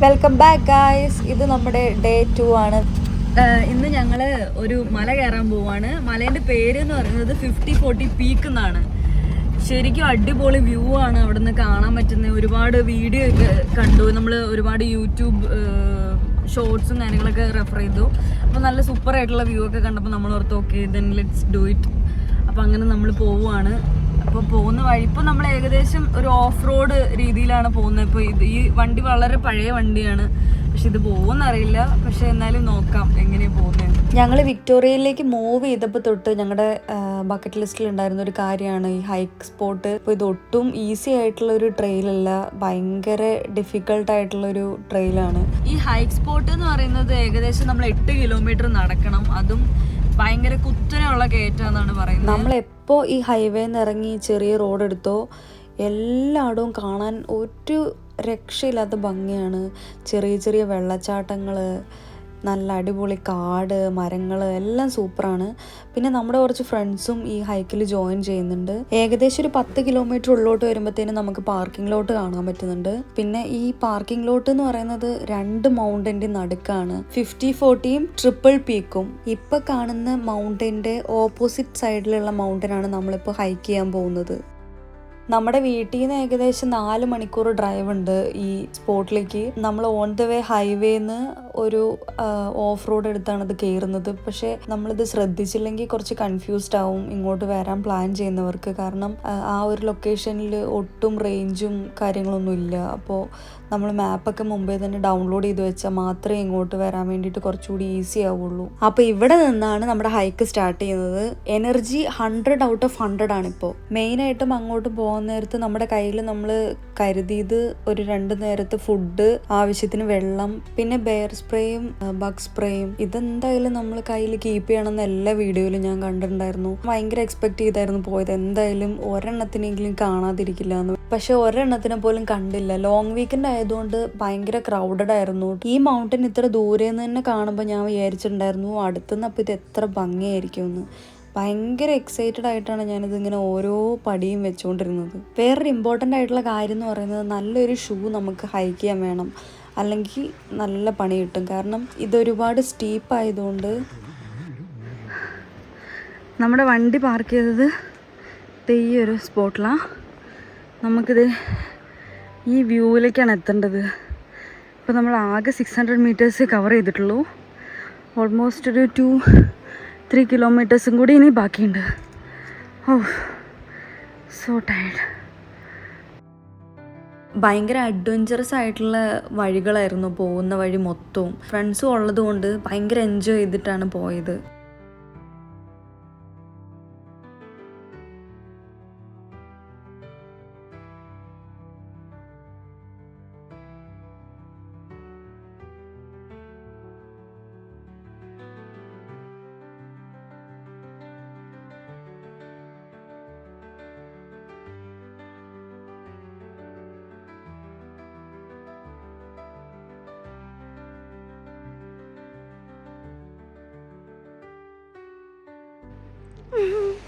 Welcome back guys. ഇത് നമ്മുടെ day 2 ആണ്. ഇന്ന് ഞങ്ങൾ ഒരു മല കയറാൻ പോവാണ്. മലേൻ്റെ പേര് എന്ന് പറയുന്നത് 5040 പീക്ക് എന്നാണ്. ശരിക്കും അടിപൊളി വ്യൂ ആണ് അവിടെ നിന്ന് കാണാൻ പറ്റുന്നത്. ഒരുപാട് വീഡിയോ ഒക്കെ കണ്ടു, നമ്മൾ ഒരുപാട് യൂട്യൂബ് ഷോർട്സും കാര്യങ്ങളൊക്കെ റെഫർ ചെയ്തു. അപ്പോൾ നല്ല സൂപ്പർ ആയിട്ടുള്ള വ്യൂ ഒക്കെ കണ്ടപ്പോൾ നമ്മൾ ഓർത്ത് okay then let's do it. അപ്പോൾ അങ്ങനെ നമ്മൾ പോവുകയാണ്. അപ്പോൾ പോകുന്ന വഴി ഇപ്പോൾ നമ്മൾ ഏകദേശം ഒരു ഓഫ് റോഡ് രീതിയിലാണ് പോകുന്നത്. ഇപ്പോൾ ഈ വണ്ടി വളരെ പഴയ വണ്ടിയാണ്, പക്ഷെ ഇത് പോകുമെന്നറിയില്ല. പക്ഷെ എന്നാലും നോക്കാം എങ്ങനെയാണ് പോകുന്നത്. ഞങ്ങൾ വിക്ടോറിയയിലേക്ക് മൂവ് ചെയ്തപ്പോൾ തൊട്ട് ഞങ്ങളുടെ ബക്കറ്റ് ലിസ്റ്റിൽ ഉണ്ടായിരുന്ന ഒരു കാര്യമാണ് ഈ ഹൈക്ക് സ്പോട്ട്. ഇപ്പോൾ ഇത് ഒട്ടും ഈസി ആയിട്ടുള്ള ഒരു ട്രെയിലല്ല, ഭയങ്കര ഡിഫിക്കൽട്ടായിട്ടുള്ളൊരു ട്രെയിലാണ്. ഈ ഹൈക്ക് സ്പോട്ട് എന്ന് പറയുന്നത് ഏകദേശം നമ്മൾ 8 കിലോമീറ്റർ നടക്കണം. അതും ഭയങ്കര കുത്തനെയുള്ള കയറ്റാന്നാണ് പറയുന്നത്. നമ്മളെപ്പോൾ ഈ ഹൈവേന്ന് ഇറങ്ങി ചെറിയ റോഡ് എടുത്തോ എല്ലായിടവും കാണാൻ ഒരു രക്ഷയില്ലാത്ത ഭംഗിയാണ്. ചെറിയ ചെറിയ വെള്ളച്ചാട്ടങ്ങൾ, നല്ല അടിപൊളി കാട്, മരങ്ങൾ എല്ലാം സൂപ്പറാണ്. പിന്നെ നമ്മുടെ കുറച്ച് ഫ്രണ്ട്സും ഈ ഹൈക്കിൽ ജോയിൻ ചെയ്യുന്നുണ്ട്. ഏകദേശം ഒരു 10 കിലോമീറ്റർ ഉള്ളോട്ട് വരുമ്പോഴത്തേനും നമുക്ക് പാർക്കിംഗ് ലോട്ട് കാണാൻ പറ്റുന്നുണ്ട്. പിന്നെ ഈ പാർക്കിംഗ് ലോട്ട് എന്ന് പറയുന്നത് 2 മൗണ്ടൻ്റെ നടുക്കാണ്. 5040യും ട്രിപ്പിൾ പീക്കും. ഇപ്പം കാണുന്ന മൗണ്ടൻ്റെ ഓപ്പോസിറ്റ് സൈഡിലുള്ള മൗണ്ടനാണ് നമ്മളിപ്പോൾ ഹൈക്ക് ചെയ്യാൻ പോകുന്നത്. നമ്മുടെ വീട്ടിൽ നിന്ന് ഏകദേശം 4 മണിക്കൂർ ഡ്രൈവ് ഉണ്ട് ഈ സ്പോട്ടിലേക്ക്. നമ്മൾ ഓൺ ദ വേ ഹൈവേന്ന് ഒരു ഓഫ് റോഡ് എടുത്താണ് ഇത് കയറുന്നത്. പക്ഷെ നമ്മളിത് ശ്രദ്ധിച്ചില്ലെങ്കിൽ കുറച്ച് കൺഫ്യൂസ്ഡ് ആവും ഇങ്ങോട്ട് വരാൻ പ്ലാൻ ചെയ്യുന്നവർക്ക്. കാരണം ആ ഒരു ലൊക്കേഷനിൽ ഒട്ടും റേഞ്ചും കാര്യങ്ങളൊന്നും ഇല്ല. അപ്പോൾ നമ്മൾ മാപ്പൊക്കെ മുമ്പേ തന്നെ ഡൗൺലോഡ് ചെയ്ത് വെച്ചാൽ മാത്രമേ ഇങ്ങോട്ട് വരാൻ വേണ്ടിയിട്ട് കുറച്ചുകൂടി ഈസി ആവുള്ളൂ. അപ്പോൾ ഇവിടെ നിന്നാണ് നമ്മുടെ ഹൈക്ക് സ്റ്റാർട്ട് ചെയ്യുന്നത്. Energy 100 out of 100 ആണിപ്പോൾ. മെയിനായിട്ടും അങ്ങോട്ട് പോകുന്ന നേരത്ത് നമ്മുടെ കയ്യിൽ നമ്മൾ കരുതിയത് ഒരു 2 നേരത്തെ ഫുഡ്, ആവശ്യത്തിന് വെള്ളം, പിന്നെ ബെയർ സ്പ്രേയും ബഗ് സ്പ്രേയും. ഇതെന്തായാലും നമ്മൾ കയ്യിൽ കീപ്പ് ചെയ്യണമെന്ന് എല്ലാ വീഡിയോയിലും ഞാൻ കണ്ടിട്ടുണ്ടായിരുന്നു. ഭയങ്കര എക്സ്പെക്ട് ചെയ്തായിരുന്നു പോയത്, എന്തായാലും ഒരെണ്ണത്തിനെങ്കിലും കാണാതിരിക്കില്ല എന്ന്. പക്ഷെ ഒരെണ്ണത്തിനെ പോലും കണ്ടില്ല. ലോങ് വീക്കെൻഡ് ആയതുകൊണ്ട് ഭയങ്കര ക്രൗഡഡ് ആയിരുന്നു. ഈ മൗണ്ടൻ ഇത്ര ദൂരെ നിന്ന് തന്നെ കാണുമ്പോൾ ഞാൻ വിചാരിച്ചിട്ടുണ്ടായിരുന്നു അടുത്തുനിന്ന് അപ്പോൾ ഇത് എത്ര ഭംഗിയായിരിക്കും എന്ന്. ഭയങ്കര എക്സൈറ്റഡ് ആയിട്ടാണ് ഞാനിതിങ്ങനെ ഓരോ പടിയും വെച്ചുകൊണ്ടിരുന്നത്. വേറൊരു ഇമ്പോർട്ടൻ്റ് ആയിട്ടുള്ള കാര്യം എന്ന് പറയുന്നത് നല്ലൊരു ഷൂ നമുക്ക് ഹൈക്ക് ചെയ്യാൻ വേണം, അല്ലെങ്കിൽ നല്ല പണി കിട്ടും. കാരണം ഇതൊരുപാട് സ്റ്റീപ്പ് ആയതുകൊണ്ട്. നമ്മുടെ വണ്ടി പാർക്ക് ചെയ്തത് ഈ ഒരു സ്പോട്ടിലാണ്. നമുക്കിത് ഈ വ്യൂവിലേക്കാണ് എത്തേണ്ടത്. ഇപ്പോൾ നമ്മൾ ആകെ 600 മീറ്റേഴ്സ് കവർ ചെയ്തിട്ടുള്ളൂ. ഓൾമോസ്റ്റ് ഒരു 2-3 കിലോമീറ്റേഴ്സും കൂടി ഇനി ബാക്കിയുണ്ട്. ഓ സോ ടയർഡ്. ഭയങ്കര അഡ്വഞ്ചറസ് ആയിട്ടുള്ള വഴികളായിരുന്നു പോകുന്ന വഴി മൊത്തവും. ഫ്രണ്ട്സും ഉള്ളത് കൊണ്ട് ഭയങ്കര എൻജോയ് ചെയ്തിട്ടാണ് പോയത്.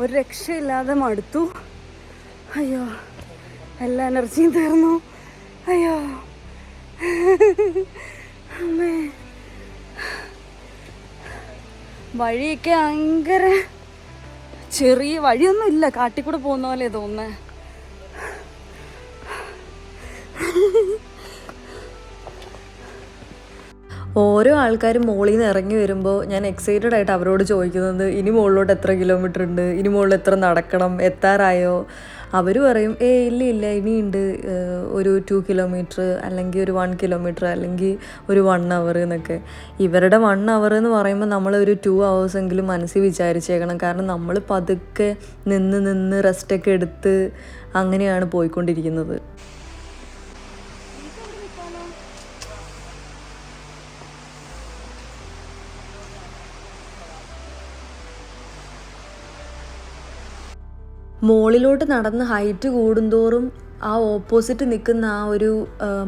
ഒരു രക്ഷയില്ലാതെ മടുത്തു. അയ്യോ, എല്ലാ എനർജിയും തീർന്നു. അയ്യോ അമ്മേ, വഴിയൊക്കെ ഭയങ്കര ചെറിയ വഴിയൊന്നും ഇല്ല, കാട്ടിക്കൂടെ പോകുന്ന പോലെ തോന്നുന്നേ. ഓരോ ആൾക്കാരും മുകളിൽ നിന്ന് ഇറങ്ങി വരുമ്പോൾ ഞാൻ എക്സൈറ്റഡ് ആയിട്ട് അവരോട് ചോദിക്കുന്നത് ഇനി മുകളിലോട്ട് എത്ര കിലോമീറ്റർ ഉണ്ട്, ഇനി മുകളിൽ എത്ര നടക്കണം, എത്താറായോ. അവർ പറയും ഇല്ല ഇനിയുണ്ട് ഒരു 2 കിലോമീറ്റർ, അല്ലെങ്കിൽ ഒരു 1 കിലോമീറ്റർ, അല്ലെങ്കിൽ ഒരു 1 അവർ എന്നൊക്കെ. ഇവരുടെ 1 അവർ എന്ന് പറയുമ്പോൾ നമ്മളൊരു 2 hours എങ്കിലും മനസ്സിൽ വിചാരിച്ചേക്കണം. കാരണം നമ്മൾ പതുക്കെ നിന്ന് റെസ്റ്റൊക്കെ എടുത്ത് അങ്ങനെയാണ് പോയിക്കൊണ്ടിരിക്കുന്നത്. മുകളിലോട്ട് നടന്ന് ഹൈറ്റ് കൂടുന്തോറും ആ ഓപ്പോസിറ്റ് നിൽക്കുന്ന ആ ഒരു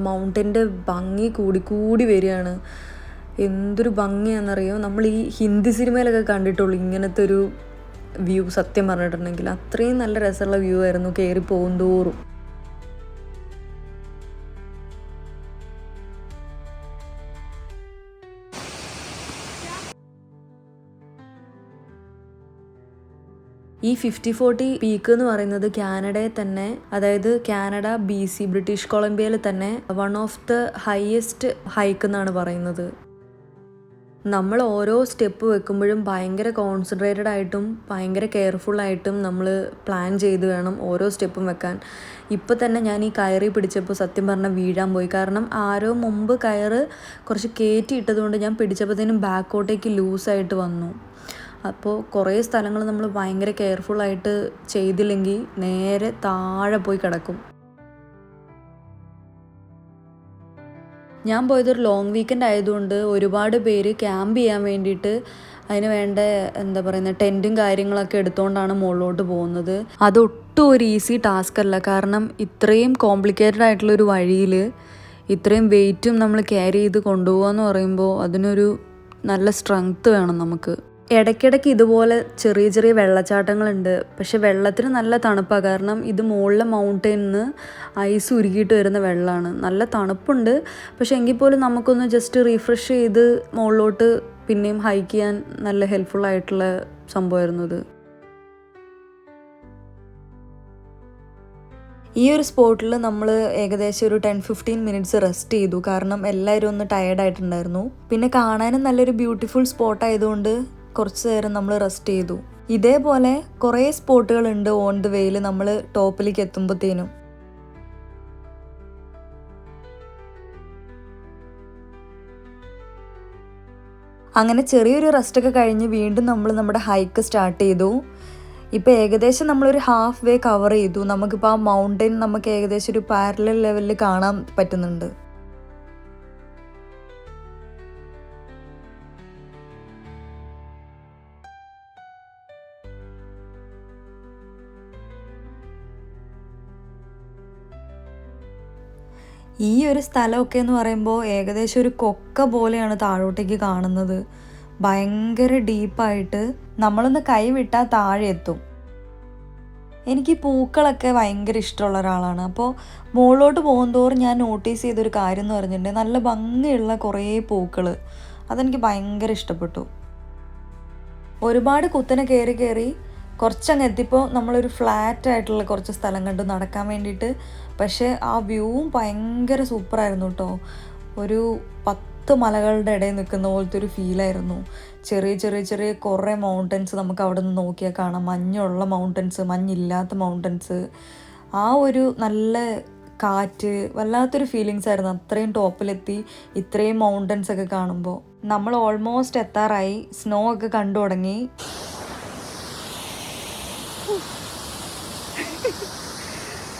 മൗണ്ടൻ്റെ ഭംഗി കൂടി വരികയാണ്. എന്തൊരു ഭംഗിയാണെന്നറിയോ. നമ്മൾ ഈ ഹിന്ദി സിനിമയിലൊക്കെ കണ്ടിട്ടുള്ളൂ ഇങ്ങനത്തെ ഒരു വ്യൂ. സത്യം പറഞ്ഞിട്ടുണ്ടെങ്കിൽ അത്രയും നല്ല രസമുള്ള വ്യൂ ആയിരുന്നു കയറി പോകുന്തോറും. ഈ 5040 പീക്ക് എന്ന് പറയുന്നത് കാനഡയിൽ തന്നെ, അതായത് കാനഡ BC ബ്രിട്ടീഷ് കൊളംബിയയിൽ തന്നെ one of the highest hike എന്നാണ് പറയുന്നത്. നമ്മൾ ഓരോ സ്റ്റെപ്പ് വെക്കുമ്പോഴും ഭയങ്കര കോൺസെൻട്രേറ്റഡ് ആയിട്ടും ഭയങ്കര കെയർഫുള്ളായിട്ടും നമ്മൾ പ്ലാൻ ചെയ്ത് വേണം ഓരോ സ്റ്റെപ്പും വെക്കാൻ. ഇപ്പം തന്നെ ഞാൻ ഈ കയറി പിടിച്ചപ്പോൾ സത്യം പറഞ്ഞാൽ വീഴാൻ പോയി. കാരണം ആരോ മുമ്പ് കയറ് കുറച്ച് കയറ്റിയിട്ടതുകൊണ്ട് ഞാൻ പിടിച്ചപ്പോഴത്തേനും ബാക്കോട്ടേക്ക് ലൂസായിട്ട് വന്നു. അപ്പോൾ കുറേ സ്ഥലങ്ങൾ നമ്മൾ ഭയങ്കര കെയർഫുള്ളായിട്ട് ചെയ്തില്ലെങ്കിൽ നേരെ താഴെ പോയി കിടക്കും. ഞാൻ പോയതൊരു ലോങ് വീക്കെൻഡ് ആയതുകൊണ്ട് ഒരുപാട് പേര് ക്യാമ്പ് ചെയ്യാൻ വേണ്ടിയിട്ട് അതിന് വേണ്ട എന്താ പറയുന്നത് ടെൻറ്റും കാര്യങ്ങളൊക്കെ എടുത്തുകൊണ്ടാണ് മുകളിലോട്ട് പോകുന്നത്. അതൊട്ടും ഒരു ഈസി ടാസ്ക് അല്ല. കാരണം ഇത്രയും കോംപ്ലിക്കേറ്റഡ് ആയിട്ടുള്ളൊരു വഴിയിൽ ഇത്രയും വെയിറ്റും നമ്മൾ ക്യാരി ചെയ്ത് കൊണ്ടുപോകുക എന്ന് പറയുമ്പോൾ അതിനൊരു നല്ല സ്ട്രെങ്ത്ത് വേണം നമുക്ക്. ഇടയ്ക്കിടയ്ക്ക് ഇതുപോലെ ചെറിയ ചെറിയ വെള്ളച്ചാട്ടങ്ങളുണ്ട്. പക്ഷെ വെള്ളത്തിന് നല്ല തണുപ്പാണ്. കാരണം ഇത് മുകളിലെ മൗണ്ടനിൽ നിന്ന് ഐസ് ഉരുകിയിട്ട് വരുന്ന വെള്ളമാണ്. നല്ല തണുപ്പുണ്ട്. പക്ഷെ എങ്കിൽ പോലും നമുക്കൊന്ന് ജസ്റ്റ് റീഫ്രഷ് ചെയ്ത് മുകളിലോട്ട് പിന്നെയും ഹൈക്ക് ചെയ്യാൻ നല്ല ഹെൽപ്ഫുള്ളായിട്ടുള്ള സംഭവമായിരുന്നു ഇത്. ഈ ഒരു സ്പോട്ടിൽ നമ്മൾ ഏകദേശം ഒരു 10-15 മിനിറ്റ്സ് റെസ്റ്റ് ചെയ്തു. കാരണം എല്ലാവരും ഒന്ന് ടയേർഡായിട്ടുണ്ടായിരുന്നു. പിന്നെ കാണാനും നല്ലൊരു ബ്യൂട്ടിഫുൾ സ്പോട്ടായതുകൊണ്ട് കുറച്ച് നേരം നമ്മൾ റെസ്റ്റ് ചെയ്തു. ഇതേപോലെ കുറേ സ്പോട്ടുകളുണ്ട് ഓൺ ദ വേയിൽ നമ്മൾ ടോപ്പിലേക്ക് എത്തുമ്പോഴത്തേനും. അങ്ങനെ ചെറിയൊരു റെസ്റ്റൊക്കെ കഴിഞ്ഞ് വീണ്ടും നമ്മൾ നമ്മുടെ ഹൈക്ക് സ്റ്റാർട്ട് ചെയ്തു. ഇപ്പോൾ ഏകദേശം നമ്മളൊരു ഹാഫ് വേ കവർ ചെയ്തു. നമുക്കിപ്പോൾ ആ മൗണ്ടൻ നമുക്ക് ഏകദേശം ഒരു പാരലൽ ലെവലിൽ കാണാൻ പറ്റുന്നുണ്ട്. ഈ ഒരു സ്ഥലമൊക്കെ എന്ന് പറയുമ്പോൾ ഏകദേശം ഒരു കൊക്ക പോലെയാണ് താഴോട്ടേക്ക് കാണുന്നത്. ഭയങ്കര ഡീപ്പായിട്ട് നമ്മളൊന്ന് കൈവിട്ടാൽ താഴെ എത്തും. എനിക്ക് പൂക്കളൊക്കെ ഭയങ്കര ഇഷ്ടമുള്ള ഒരാളാണ്. അപ്പോൾ മുകളിലോട്ട് പോകുന്തോറും ഞാൻ നോട്ടീസ് ചെയ്തൊരു കാര്യം എന്ന് പറഞ്ഞിട്ടുണ്ടെങ്കിൽ നല്ല ഭംഗിയുള്ള കുറേ പൂക്കൾ. അതെനിക്ക് ഭയങ്കര ഇഷ്ടപ്പെട്ടു. ഒരുപാട് കുത്തനെ കയറി കുറച്ചങ്ങ് എത്തിയപ്പോൾ നമ്മളൊരു ഫ്ലാറ്റ് ആയിട്ടുള്ള കുറച്ച് സ്ഥലം കണ്ടു നടക്കാൻ വേണ്ടിയിട്ട്. പക്ഷേ ആ വ്യൂവും ഭയങ്കര സൂപ്പറായിരുന്നു കേട്ടോ. ഒരു 10 മലകളുടെ ഇടയിൽ നിൽക്കുന്ന പോലത്തെ ഒരു ഫീലായിരുന്നു. ചെറിയ കുറേ മൗണ്ടൻസ് നമുക്ക് അവിടെ നിന്ന് നോക്കിയാൽ കാണാം. മഞ്ഞുള്ള മൗണ്ടൻസ്, മഞ്ഞില്ലാത്ത മൗണ്ടൻസ്. ആ ഒരു നല്ല കാറ്റ്, വല്ലാത്തൊരു ഫീലിങ്സ് ആയിരുന്നു. അത്രയും ടോപ്പിലെത്തി ഇത്രയും മൗണ്ടൻസ് ഒക്കെ കാണുമ്പോൾ. നമ്മൾ ഓൾമോസ്റ്റ് എത്താറായി. സ്നോ ഒക്കെ കണ്ടു തുടങ്ങി.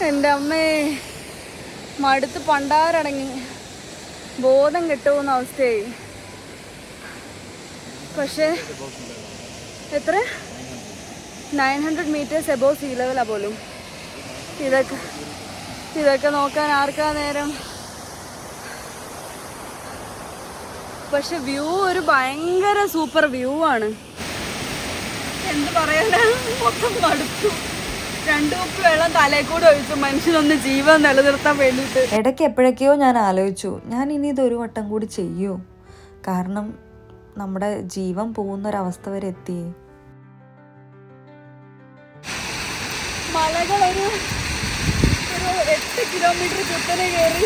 എൻ്റെ അമ്മേ, മടുത്ത് പണ്ടാരടങ്ങി ബോധം കെട്ടുപോകുന്ന അവസ്ഥയായി. പക്ഷേ എത്ര 900 മീറ്റേഴ്സ് എബോവ് സീ ലെവലാണ് പോലും. ഇതൊക്കെ നോക്കാൻ ആർക്കാ നേരം? പക്ഷെ വ്യൂ ഒരു ഭയങ്കര സൂപ്പർ വ്യൂ ആണ്. എന്ത് പറയാനാ, മൊത്തം മടുത്തു. 2 കുപ്പി വെള്ളം തലേക്കൂടെ ഒഴിച്ചു മനുഷ്യനൊന്ന് ജീവൻ നിലനിർത്താൻ വേണ്ടിയിട്ട്. ഇടയ്ക്ക് എപ്പോഴൊക്കെയോ ഞാൻ ആലോചിച്ചു, ഞാൻ ഇനി ഇതൊരു വട്ടം കൂടി ചെയ്യൂ. കാരണം നമ്മുടെ ജീവൻ പോകുന്നൊരവസ്ഥ വരെ എത്തി. മലകൾ ഒരു 8 കിലോമീറ്റർ കുത്തനെ കയറി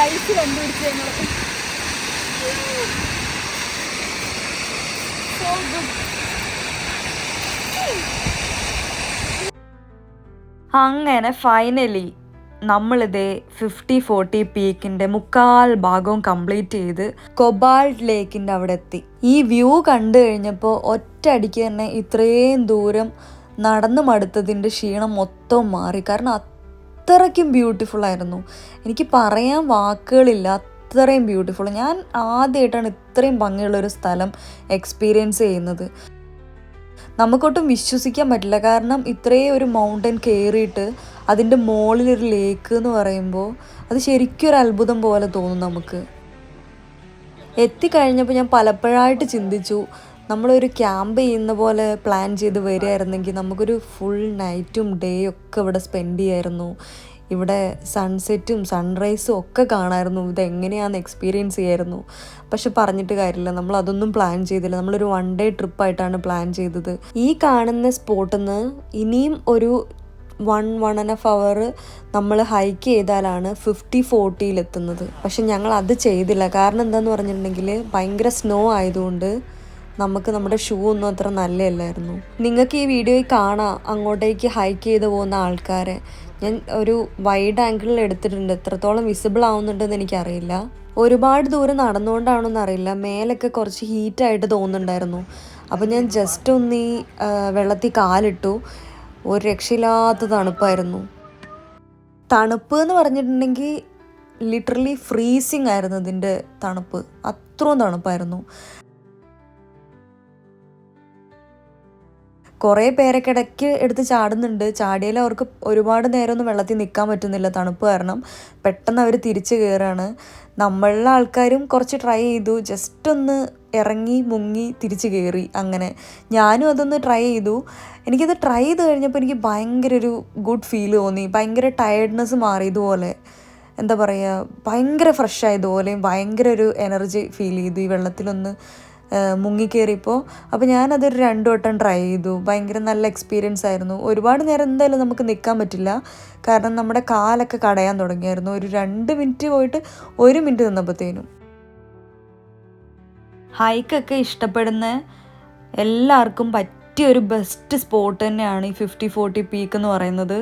ഐസ് കണ്ടുപിടിച്ചു ഞങ്ങൾ. So good. അങ്ങനെ ഫൈനലി നമ്മളിതേ 5040 പീക്കിൻ്റെ 3/4 ഭാഗവും കംപ്ലീറ്റ് ചെയ്ത് കൊബാൾട്ട് ലേക്കിൻ്റെ അവിടെ എത്തി. ഈ വ്യൂ കണ്ടു കഴിഞ്ഞപ്പോൾ ഒറ്റയടിക്ക് തന്നെ ഇത്രയും ദൂരം നടന്നു മടുത്തതിൻ്റെ ക്ഷീണം മൊത്തം മാറി. കാരണം അത്രയ്ക്കും ബ്യൂട്ടിഫുള്ളായിരുന്നു. എനിക്ക് പറയാൻ വാക്കുകളില്ല, അത്രയും ബ്യൂട്ടിഫുൾ. ഞാൻ ആദ്യമായിട്ടാണ് ഇത്രയും ഭംഗിയുള്ളൊരു സ്ഥലം എക്സ്പീരിയൻസ് ചെയ്യുന്നത്. നമുക്കൊട്ടും വിശ്വസിക്കാൻ പറ്റില്ല. കാരണം ഇത്രയും ഒരു മൗണ്ടൻ കയറിയിട്ട് അതിൻ്റെ മുകളിലൊരു ലേക്ക് എന്ന് പറയുമ്പോൾ അത് ശരിക്കും ഒരു അത്ഭുതം പോലെ തോന്നും നമുക്ക്. എത്തിക്കഴിഞ്ഞപ്പോൾ ഞാൻ പലപ്പോഴായിട്ട് ചിന്തിച്ചു, നമ്മളൊരു ക്യാമ്പ് ചെയ്യുന്ന പോലെ പ്ലാൻ ചെയ്ത് വരികയായിരുന്നെങ്കിൽ നമുക്കൊരു ഫുൾ നൈറ്റും ഡേയും ഒക്കെ ഇവിടെ സ്പെൻഡ് ചെയ്യായിരുന്നു. ഇവിടെ സൺസെറ്റും സൺറൈസും ഒക്കെ കാണാമായിരുന്നു. ഇതെങ്ങനെയാണെന്ന് എക്സ്പീരിയൻസ് ചെയ്യായിരുന്നു. പക്ഷെ പറഞ്ഞിട്ട് കാര്യമില്ല, നമ്മൾ അതൊന്നും പ്ലാൻ ചെയ്തില്ല. നമ്മളൊരു 1 ഡേ ട്രിപ്പായിട്ടാണ് പ്ലാൻ ചെയ്തത്. ഈ കാണുന്ന സ്പോട്ടിൽ നിന്ന് ഇനിയും ഒരു 1.5 അവർ നമ്മൾ ഹൈക്ക് ചെയ്താലാണ് 50-40 എത്തുന്നത്. പക്ഷെ ഞങ്ങൾ അത് ചെയ്തില്ല. കാരണം എന്താണെന്ന് പറഞ്ഞിട്ടുണ്ടെങ്കിൽ ഭയങ്കര സ്നോ ആയതുകൊണ്ട് നമുക്ക് നമ്മുടെ ഷൂ ഒന്നും അത്ര നല്ലതല്ലായിരുന്നു. നിങ്ങൾക്ക് ഈ വീഡിയോയിൽ കാണാം അങ്ങോട്ടേക്ക് ഹൈക്ക് ചെയ്ത് പോകുന്ന ആൾക്കാരെ. ഞാൻ ഒരു വൈഡ് ആംഗിളിൽ എടുത്തിട്ടുണ്ട്. എത്രത്തോളം വിസിബിൾ ആവുന്നുണ്ടെന്ന് എനിക്കറിയില്ല. ഒരുപാട് ദൂരം നടന്നുകൊണ്ടാണോന്ന് അറിയില്ല, മേലൊക്കെ കുറച്ച് ഹീറ്റായിട്ട് തോന്നുന്നുണ്ടായിരുന്നു. അപ്പോൾ ഞാൻ ജസ്റ്റ് ഒന്ന് ഈ വെള്ളത്തിൽ കാലിട്ടു. ഒരു രക്ഷയില്ലാത്ത തണുപ്പായിരുന്നു. തണുപ്പ് എന്ന് പറഞ്ഞിട്ടുണ്ടെങ്കിൽ ലിറ്ററലി ഫ്രീസിങ് ആയിരുന്നു ഇതിൻ്റെ തണുപ്പ്. അത്രയും തണുപ്പായിരുന്നു. കുറേ പേരൊക്കെ ഇടയ്ക്ക് എടുത്ത് ചാടുന്നുണ്ട്. ചാടിയാൽ അവർക്ക് ഒരുപാട് നേരമൊന്നും വെള്ളത്തിൽ നിൽക്കാൻ പറ്റുന്നില്ല തണുപ്പ് കാരണം. പെട്ടെന്ന് അവർ തിരിച്ച് കയറാണ്. നമ്മളുടെ ആൾക്കാരും കുറച്ച് ട്രൈ ചെയ്തു, ജസ്റ്റ് ഒന്ന് ഇറങ്ങി മുങ്ങി തിരിച്ച് കയറി. അങ്ങനെ ഞാനും അതൊന്ന് ട്രൈ ചെയ്തു. എനിക്കത് ട്രൈ ചെയ്ത് കഴിഞ്ഞപ്പോൾ എനിക്ക് ഭയങ്കര ഒരു ഗുഡ് ഫീൽ തോന്നി. ഭയങ്കര ടയർഡ്നെസ് മാറിയതുപോലെ, എന്താ പറയുക, ഭയങ്കര ഫ്രഷ് ആയതുപോലെയും ഭയങ്കര ഒരു എനർജി ഫീൽ ചെയ്തു ഈ വെള്ളത്തിലൊന്ന് മുങ്ങിക്കയറിയപ്പോൾ. അപ്പോൾ ഞാനതൊരു 2 വട്ടം ട്രൈ ചെയ്തു. ഭയങ്കര നല്ല എക്സ്പീരിയൻസ് ആയിരുന്നു. ഒരുപാട് നേരം എന്തായാലും നമുക്ക് നിൽക്കാൻ പറ്റില്ല, കാരണം നമ്മുടെ കാലൊക്കെ കടയാൻ തുടങ്ങിയായിരുന്നു. ഒരു 2 മിനിറ്റ് പോയിട്ട് 1 മിനിറ്റ് നിന്നപ്പോഴത്തേനും. ഹൈക്കൊക്കെ ഇഷ്ടപ്പെടുന്ന എല്ലാവർക്കും പറ്റിയ ഒരു ബെസ്റ്റ് സ്പോട്ട് തന്നെയാണ് ഈ 50-40 പീക്ക് എന്ന് പറയുന്നത്.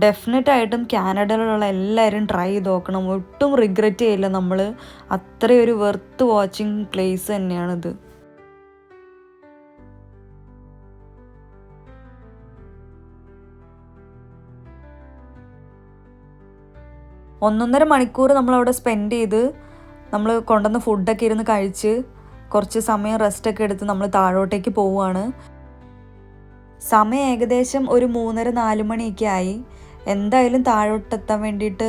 ഡെഫിനറ്റായിട്ടും കാനഡയിലുള്ള എല്ലാവരും ട്രൈ ചെയ്ത് നോക്കണം. ഒട്ടും റിഗ്രറ്റ് ചെയ്യില്ല നമ്മൾ. അത്രയൊരു വെർത്ത് വാച്ചിങ് പ്ലേസ് തന്നെയാണിത്. 1.5 മണിക്കൂർ നമ്മളവിടെ സ്പെൻഡ് ചെയ്ത് നമ്മൾ കൊണ്ടുവന്ന ഫുഡൊക്കെ ഇരുന്ന് കഴിച്ച് കുറച്ച് സമയം റെസ്റ്റൊക്കെ എടുത്ത് നമ്മൾ താഴോട്ടേക്ക് പോവുകയാണ്. സമയം ഏകദേശം ഒരു 3:30-4 മണിയൊക്കെ ആയി. എന്തായാലും താഴോട്ടെത്താൻ വേണ്ടിയിട്ട്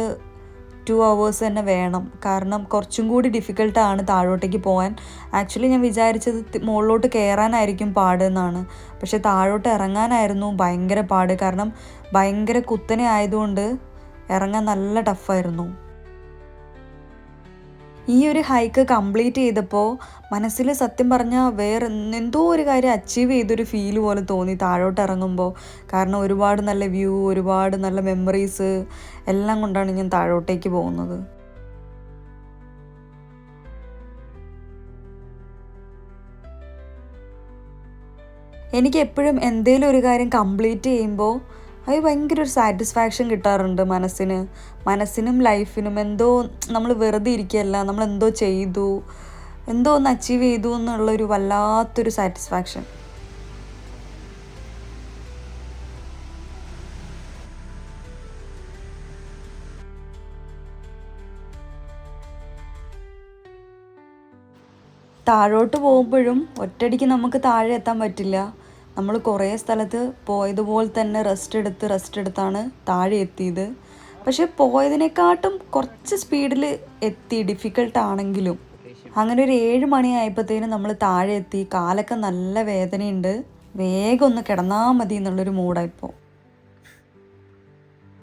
2 hours തന്നെ വേണം, കാരണം കുറച്ചും കൂടി ഡിഫിക്കൽട്ടാണ് താഴോട്ടേക്ക് പോകാൻ. ആക്ച്വലി ഞാൻ വിചാരിച്ചത് മുകളിലോട്ട് കയറാനായിരിക്കും പാടെന്നാണ്, പക്ഷെ താഴോട്ട് ഇറങ്ങാനായിരുന്നു ഭയങ്കര പാട്. കാരണം ഭയങ്കര കുത്തനെ ആയതുകൊണ്ട് ഇറങ്ങാൻ നല്ല ടഫായിരുന്നു. ഈ ഒരു ഹൈക്ക് കംപ്ലീറ്റ് ചെയ്തപ്പോൾ മനസ്സിൽ സത്യം പറഞ്ഞാൽ വേറെ എന്തോ ഒരു കാര്യം അച്ചീവ് ചെയ്തൊരു ഫീൽ പോലെ തോന്നി താഴോട്ട് ഇറങ്ങുമ്പോൾ. കാരണം ഒരുപാട് നല്ല വ്യൂ, ഒരുപാട് നല്ല മെമ്മറീസ് എല്ലാം കൊണ്ടാണ് ഞാൻ താഴോട്ടേക്ക് പോകുന്നത്. എനിക്ക് എപ്പോഴും എന്തെങ്കിലും ഒരു കാര്യം കംപ്ലീറ്റ് ചെയ്യുമ്പോൾ അത് ഭയങ്കര ഒരു സാറ്റിസ്ഫാക്ഷൻ കിട്ടാറുണ്ട് മനസ്സിനും ലൈഫിനും. എന്തോ നമ്മൾ വെറുതെ ഇരിക്കുകയല്ല, നമ്മൾ എന്തോ ചെയ്തു, എന്തോ ഒന്ന് അച്ചീവ് ചെയ്തു എന്നുള്ളൊരു വല്ലാത്തൊരു സാറ്റിസ്ഫാക്ഷൻ. താഴോട്ട് പോകുമ്പോഴും ഒറ്റയടിക്ക് നമുക്ക് താഴെ എത്താൻ പറ്റില്ല. നമ്മൾ കുറേ സ്ഥലത്ത് പോയതുപോലെ തന്നെ റെസ്റ്റ് എടുത്താണ് താഴെ എത്തിയത്. പക്ഷെ പോയതിനെക്കാട്ടും കുറച്ച് സ്പീഡിൽ എത്തി, ഡിഫിക്കൽട്ടാണെങ്കിലും. അങ്ങനെ ഒരു 7 മണിയായപ്പോഴത്തേനും നമ്മൾ താഴെ എത്തി. കാലൊക്കെ നല്ല വേദനയുണ്ട്. വേഗം ഒന്ന് കിടന്നാൽ മതി എന്നുള്ളൊരു മൂഡായിപ്പോൾ.